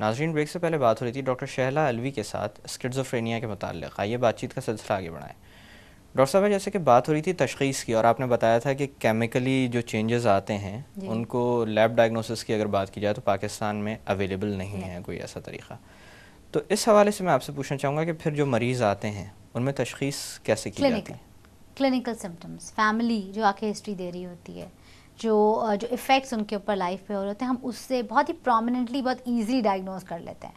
नाज़रीन, ब्रेक से पहले बात हो रही थी डॉक्टर शहला अलवी के साथ स्किज़ोफ्रेनिया के मुताल्लिक़। आइए बातचीत का सिलसिला आगे बढ़ाएं। डॉक्टर साहब, जैसे कि बात हो रही थी तशख़ीस की, और आपने बताया था कि केमिकली जो चेंजेस आते हैं उनको लैब डायग्नोसिस की अगर बात की जाए तो पाकिस्तान में अवेलेबल नहीं है कोई ऐसा तरीक़ा। तो इस हवाले से मैं आपसे पूछना चाहूँगा कि फिर जो मरीज़ आते हैं उनमें तशख़ीस कैसे की जाती है? क्लिनिकल सिम्टम्स, फैमिली जो आके हिस्ट्री दे रही होती है, जो इफ़ेक्ट्स उनके ऊपर लाइफ पे हो रहे होते हैं, हम उससे बहुत ही प्रोमिनेंटली, बहुत ईजिली डायग्नोज कर लेते हैं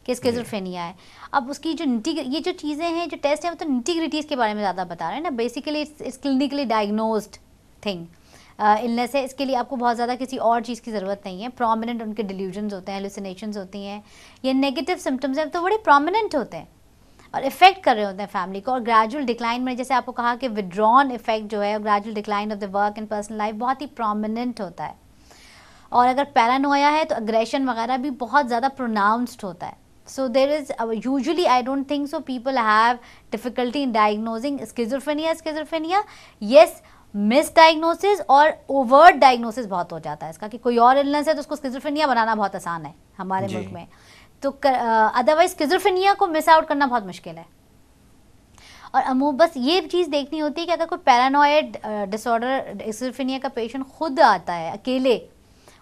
कि स्किज़ोफ्रेनिया है। अब उसकी जो ये जो चीज़ें हैं, जो टेस्ट है, वो तो इंटीग्रिटीज़ के बारे में ज़्यादा बता रहे हैं ना। Basically it's clinically diagnosed thing, illness है। इसके लिए आपको बहुत ज़्यादा किसी और चीज़ की ज़रूरत नहीं है। प्रोमिनेंट उनके डिल्यूजन्स होते हैं, हेलुसिनेशंस होती हैं, ये नेगेटिव सिम्टम्स हैं तो बड़े प्रोमिनेंट होते हैं और इफेक्ट कर रहे होते हैं फैमिली को। और ग्रेजुअल डिक्लाइन में, जैसे आपको कहा कि विड्रॉन इफेक्ट जो है, gradual decline of the work and personal life बहुत ही प्रोमिनेंट होता है। और अगर पैरानोया है तो अग्रेशन वगैरह भी बहुत ज़्यादा प्रोनाउंस्ड होता है। So there is usually, I don't think so, people have difficulty in diagnosing schizophrenia. Yes, misdiagnosis और overt diagnosis बहुत हो जाता है इसका कि कोई और इलनेस है तो उसको स्किज़ोफ्रेनिया बनाना बहुत आसान है हमारे मुल्क में। तो अदरवाइज स्किज़ोफ्रेनिया को मिस आउट करना बहुत मुश्किल है। और बस ये चीज़ देखनी होती है कि अगर कोई पैरानॉइड डिसऑर्डर स्किज़ोफ्रेनिया का पेशेंट खुद आता है अकेले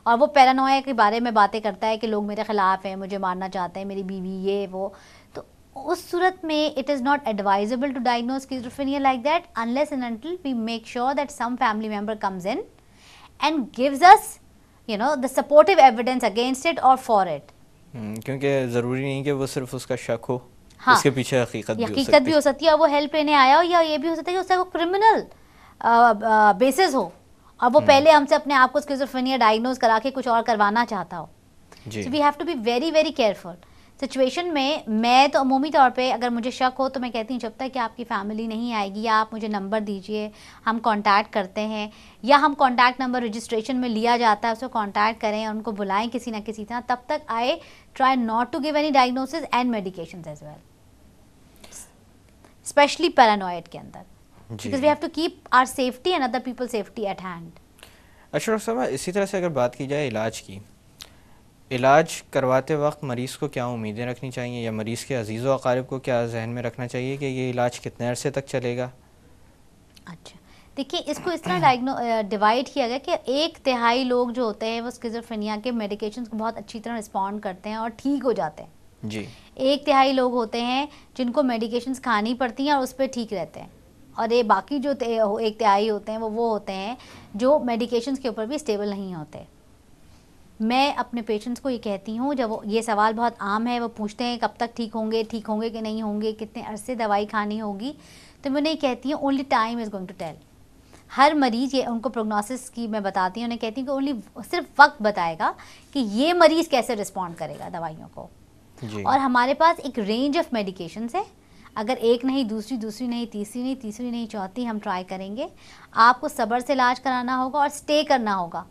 और वो पैरानोया के बारे में बातें करता है कि लोग मेरे खिलाफ हैं, मुझे मारना चाहते हैं, मेरी बीवी ये वो, तो उस सूरत में it is not advisable to diagnose schizophrenia like that unless and until we make sure that some family member comes in and gives us the supportive evidence against it और फॉर इट। क्योंकि ज़रूरी नहीं कि वो सिर्फ उसका शक हो, हाँ, उसके पीछे हकीकत भी हो सकती है, और वो हेल्प लेने आया हो, या ये भी हो सकता है कि उसका क्रिमिनल बेसिस हो और वो पहले हमसे अपने आप को स्किज़ोफ्रेनिया डायग्नोज करा के कुछ और करवाना चाहता हो। So we have to be very very careful situation में। मैं तो अमूमी तौर पे अगर मुझे शक हो तो मैं कहती हूँ जब तक कि आपकी फैमिली नहीं आएगी, या आप मुझे नंबर दीजिए, हम कांटेक्ट करते हैं, या हम कांटेक्ट नंबर रजिस्ट्रेशन में लिया जाता है, उसको कांटेक्ट करें और उनको बुलाएं किसी ना किसी तरह, तब तक I try not to give any diagnosis and medications as well, specially paranoid के अंदर, because we have to keep our safety and other people's safety at hand. अच्छा डॉक्टर साहब, इसी तरह से अगर बात की जाए इलाज की, इलाज करवाते वक्त मरीज़ को क्या उम्मीदें रखनी चाहिए, या मरीज़ के अजीज़ व अकारिब को क्या जहन में रखना चाहिए कि ये इलाज कितने अरसे तक चलेगा? अच्छा, देखिए, इसको इस तरह डिवाइड किया गया कि 1/3 लोग जो होते हैं वो स्किज़ोफ्रेनिया के मेडिकेशंस को बहुत अच्छी तरह रिस्पॉन्ड करते हैं और ठीक हो जाते हैं जी। 1/3 लोग होते हैं जिनको मेडिकेशंस खानी पड़ती हैं और उस पर ठीक रहते हैं, और ये बाकी जो 1/3 होते हैं वो होते हैं जो मेडिकेशंस के ऊपर भी स्टेबल नहीं होते। मैं अपने पेशेंट्स को ये कहती हूँ, जब ये सवाल बहुत आम है, वो पूछते हैं कब तक ठीक होंगे कि नहीं होंगे, कितने अरसे दवाई खानी होगी, तो मैं उन्हें कहती हूँ only time is going to tell. हर मरीज़, ये उनको प्रोग्नोसिस की मैं बताती हूँ, उन्हें कहती हूँ कि सिर्फ वक्त बताएगा कि ये मरीज़ कैसे रिस्पॉन्ड करेगा दवाइयों को। और हमारे पास एक रेंज ऑफ मेडिकेशंस है, अगर एक नहीं, दूसरी नहीं, तीसरी नहीं, चौथी हम ट्राई करेंगे। आपको सब्र से इलाज कराना होगा और स्टे करना होगा,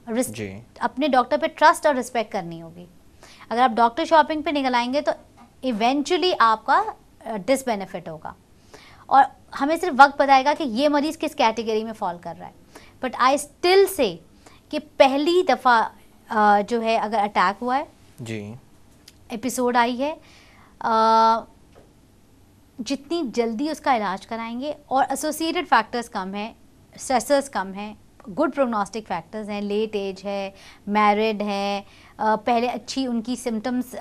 अपने डॉक्टर पे ट्रस्ट और रिस्पेक्ट करनी होगी। अगर आप डॉक्टर शॉपिंग पे निकल आएंगे तो इवेंचुअली आपका डिसबेनिफिट होगा, और हमें सिर्फ वक्त बताएगा कि ये मरीज़ किस कैटेगरी में फॉल कर रहा है। बट आई स्टिल से कि पहली दफ़ा जो है अगर अटैक हुआ है जी, एपिसोड आई है, जितनी जल्दी उसका इलाज कराएंगे, और एसोसिएटेड फैक्टर्स कम हैं, स्ट्रेसर्स कम हैं, गुड प्रोग्नोस्टिक फैक्टर्स हैं, लेट एज है, मैरिड है, पहले अच्छी उनकी सिम्टम्स,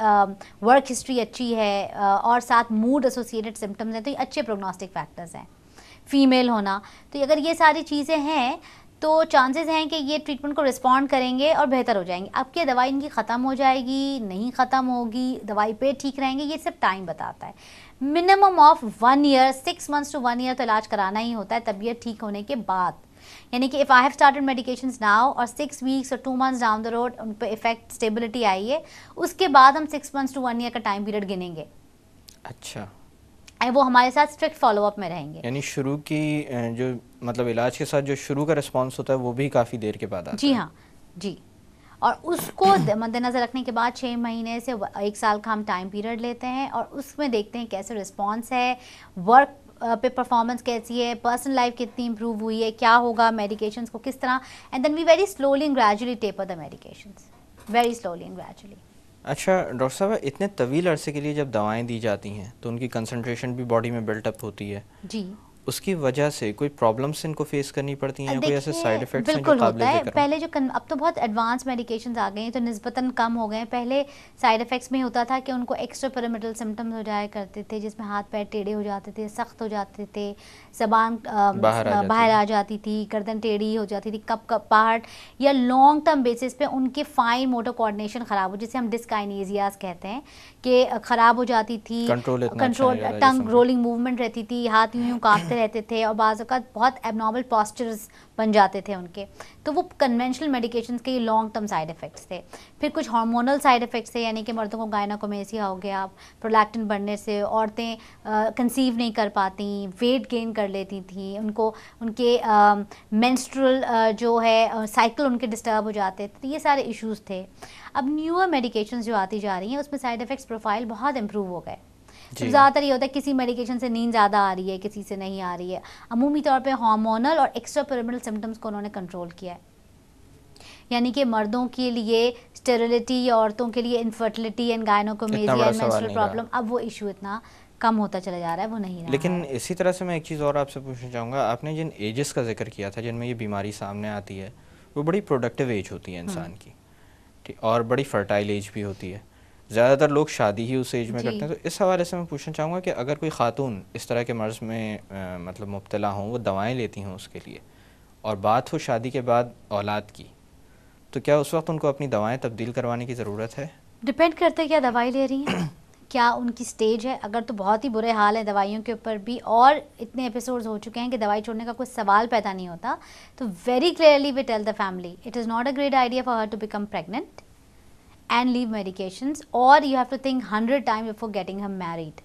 वर्क हिस्ट्री अच्छी है, और साथ मूड एसोसिएटेड सिम्टम्स हैं, तो ये अच्छे प्रोग्नोस्टिक फैक्टर्स हैं। फीमेल होना, तो अगर ये सारी चीज़ें हैं तो चांसेस हैं कि ये ट्रीटमेंट को रिस्पॉन्ड करेंगे और बेहतर हो जाएंगे। अब क्या दवाई इनकी ख़त्म हो जाएगी, नहीं ख़त्म होगी, दवाई पे ठीक रहेंगे, ये सब टाइम बताता है। Minimum of 1 year, 6 months to 1 year तो इलाज कराना ही होता है तबीयत ठीक होने के बाद। यानी कि if I have started medications now और 6 वीक्स और 2 मंथ्स डाउन द रोड उन पर इफेक्ट स्टेबिलिटी आई है, उसके बाद हम 6 मंथ्स टू 1 ईयर का टाइम पीरियड गिनेंगे। अच्छा, वो हमारे साथ स्ट्रिक्ट फॉलोअप में रहेंगे। यानी शुरू की जो मतलब इलाज के साथ जो शुरू का रिस्पांस होता है वो भी काफ़ी देर के बाद आता है। जी हाँ, जी। और उसको मद्देनज़र रखने के बाद 6 महीने से 1 साल का हम टाइम पीरियड लेते हैं और उसमें देखते हैं कैसे रिस्पांस है, वर्क पे परफॉर्मेंस कैसी है, पर्सनल लाइफ कितनी इंप्रूव हुई है, क्या होगा, मेडिकेशंस को किस तरह, and then we very slowly and gradually taper the medications, very slowly and gradually. अच्छा डॉक्टर साहब, इतने तवील अरसे के लिए जब दवाएं दी जाती हैं तो उनकी कंसंट्रेशन भी बॉडी में बिल्टअप होती है, जी। उसकी वजह से कोई प्रॉब्लम्स इनको फेस करनी पड़ती हैं या कोई ऐसे साइड देखिए इफ़ेक्ट्स हैं जो बिल्कुल होता काबिल है। ज़िक्र हों? पहले जो अब तो बहुत एडवांस मेडिकेशंस आ गए हैं तो निस्बतन कम हो गए हैं। पहले साइड इफ़ेक्ट्स में होता था कि उनको एक्स्ट्रा पिरामिडल सिम्टम्स हो जाया करते थे, जिसमें हाथ पैर टेढ़े हो जाते थे, सख्त हो जाते थे, ज़बान बाहर आ जाती थी, गर्दन टेढ़ी हो जाती थी, कपकपाहट, या लॉन्ग टर्म बेसिस पे उनके फाइन मोटर कोऑर्डिनेशन ख़राब हो, जिसे हम डिस्काइनेसियाज कहते हैं, कि ख़राब हो जाती थी। कंट्रोल इतना अच्छा नहीं रहता टंग जिस्म का। रोलिंग मूवमेंट रहती थी, हाथ यूं यूं कांपते रहते थे, और बाज़ औक़ात बहुत एबनॉर्मल पॉस्चर्स बन जाते थे उनके। तो वो कन्वेंशनल मेडिकेशंस के लॉन्ग टर्म साइड इफ़ेक्ट्स थे। फिर कुछ हार्मोनल साइड इफ़ेक्ट्स थे, यानी कि मर्दों को गायनाकोमेसिया हो गया, प्रोलैक्टिन बढ़ने से औरतें कंसीव नहीं कर पाती, वेट गेन कर लेती थी, उनको उनके मेंस्ट्रुअल जो है साइकिल उनके डिस्टर्ब हो जाते थे। तो ये सारे इश्यूज़ थे। अब न्यूअर मेडिकेशंस जो आती जा रही हैं उसमें साइड इफ़ेक्ट्स प्रोफाइल बहुत इम्प्रूव हो गए। तो ज़्यादातर ये होता है किसी मेडिकेशन से नींद ज़्यादा आ रही है, किसी से नहीं आ रही है। अमूमी तौर पे हार्मोनल और एक्स्ट्रा पिरामिडल सिम्टम्स को उन्होंने कंट्रोल किया है, यानी कि मर्दों के लिए स्टेरिलिटी या औरतों के लिए infertility and gynaecomastia and menstrual problem, अब वो इशू इतना कम होता चला जा रहा है, वो नहीं रहा लेकिन है। इसी तरह से मैं एक चीज़ और आपसे पूछना चाहूँगा, आपने जिन एजेस का जिक्र किया था जिनमें ये बीमारी सामने आती है, वो बड़ी प्रोडक्टिव एज होती है इंसान की, ठीक, और बड़ी फर्टाइल एज भी होती है। ज़्यादातर लोग शादी ही उस एज में करते हैं। तो इस हवाले से मैं पूछना चाहूँगा कि अगर कोई खातून इस तरह के मर्ज़ में मतलब मुब्तला हों, वो दवाएं लेती हों उसके लिए, और बात हो शादी के बाद औलाद की, तो क्या उस वक्त उनको अपनी दवाएं तब्दील करवाने की ज़रूरत है? डिपेंड करता है क्या दवाई ले रही हैं, क्या उनकी स्टेज है। अगर तो बहुत ही बुरे हाल है दवाइयों के ऊपर भी, और इतने एपिसोड्स हो चुके हैं कि दवाई छोड़ने का कोई सवाल पैदा नहीं होता, तो very clearly we tell the family it is not a great idea for her to become pregnant and leave medications, or you have to think 100 times before getting her married,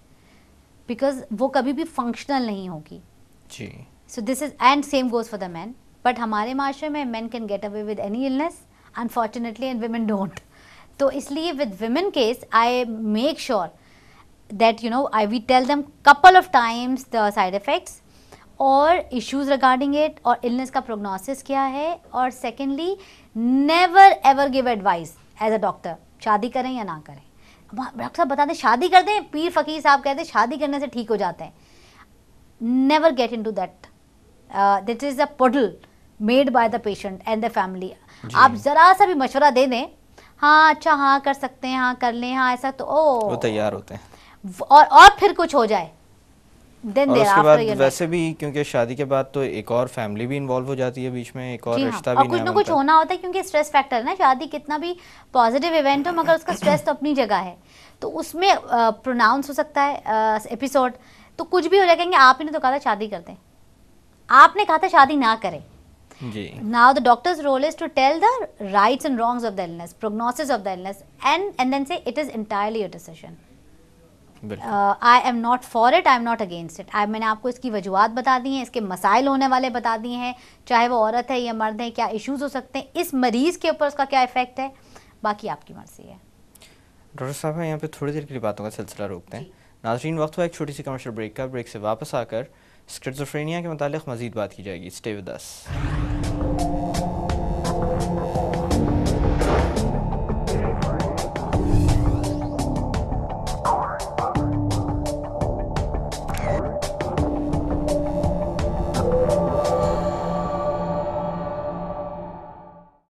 because वो कभी भी functional नहीं होगी जी। So this is, and same goes for the men, but हमारे माशरे में men can get away with any illness unfortunately and women don't. तो इसलिए with women case I make sure that we tell them couple of times the side effects और issues regarding it और illness का prognosis क्या है, और secondly never ever give advice as a doctor शादी करें या ना करें। डॉक्टर साहब बता दें शादी कर दें, पीर फ़कीर साहब कहते हैं शादी करने से ठीक हो जाते हैं। Never get into that, that is a puddle made by the patient and the family. आप ज़रा सा भी मशवरा दे दें, हाँ अच्छा हाँ कर सकते हैं, हाँ कर लें, हाँ ऐसा, तो वो तैयार होते हैं, और फिर कुछ हो जाए और उसके बाद वैसे भी, क्योंकि शादी के बाद तो एक और फैमिली भी इन्वॉल्व हो जाती है बीच में, एक और रिश्ता भी, और कुछ ना कुछ होना होता है, क्योंकि स्ट्रेस फैक्टर है ना। शादी कितना भी पॉजिटिव इवेंट हो, मगर उसका स्ट्रेस तो अपनी जगह है, तो उसमें प्रोनाउंस हो सकता है एपिसोड, तो कुछ भी हो जाए। कहेंगे आप ही ने तो कहा था शादी करते हैं, आपने कहा था शादी ना करें। Now the doctor's role is to tell the rights and wrongs of the illness, prognosis of the illness, and then say it is entirely your decision. I am not for it, I am not against it. मैंने आपको इसकी वजूहत बता दी हैं, इसके मसाइल होने वाले बता दिए हैं, चाहे वो औरत है या मर्द है, क्या इश्यूज़ हो सकते हैं, इस मरीज़ के ऊपर उसका क्या इफ़ेक्ट है, बाकी आपकी मर्ज़ी है। डॉक्टर साहब यहाँ पे थोड़ी देर के लिए बातों का सिलसिला रोकते हैं। नाज़रीन, वक्त हुआ एक छोटी सी कमर्शियल ब्रेक का। ब्रेक से वापस आकर स्किज़ोफ्रेनिया के मुतालिक मज़ीद बात की जाएगी। Stay with us.